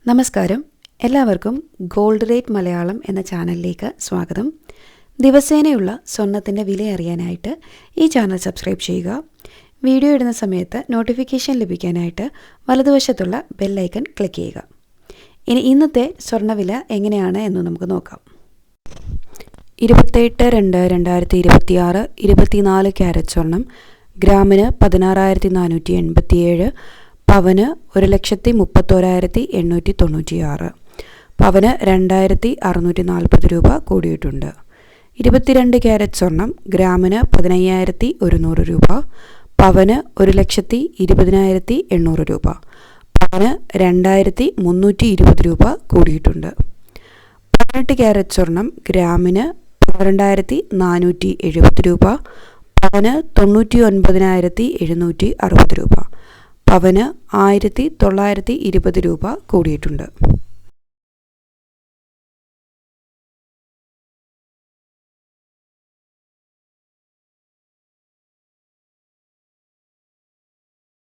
നമസ്കാരം, എല്ലാവർക്കും gold rate Malayalam എന്ന ചാനലിലേക്ക് സ്വാഗതം. ദിവസേനയുള്ള സ്വർണത്തിൻ്റെ വില അറിയാനായിട്ട് ഈ ചാനൽ സബ്സ്ക്രൈബ് ചെയ്യുക. വീഡിയോ ഇടുന്ന സമയത്ത് നോട്ടിഫിക്കേഷൻ ലഭിക്കാനായിട്ട് വലതുവശത്തുള്ള ബെല്ലൈക്കൺ ക്ലിക്ക് ചെയ്യുക. ഇനി ഇന്നത്തെ സ്വർണ്ണവില എങ്ങനെയാണ് എന്ന് നമുക്ക് നോക്കാം. 28/2/2026 24 ക്യാരറ്റ് സ്വർണം ഗ്രാമിന് 16,487, പവന് 1,31,896, പവന് 2,640 രൂപ കൂടിയിട്ടുണ്ട്. 22 ക്യാരറ്റ് സ്വർണം ഗ്രാമിന് 15,100 രൂപ, പവന് 1,20,800 രൂപ, പവന് 2,320 രൂപ കൂടിയിട്ടുണ്ട്. 18 ക്യാരറ്റ് സ്വർണം ഗ്രാമിന് 12,470 രൂപ, പവന് 99,760 രൂപ, പവന് 1,920 രൂപ കൂടിയിട്ടുണ്ട്.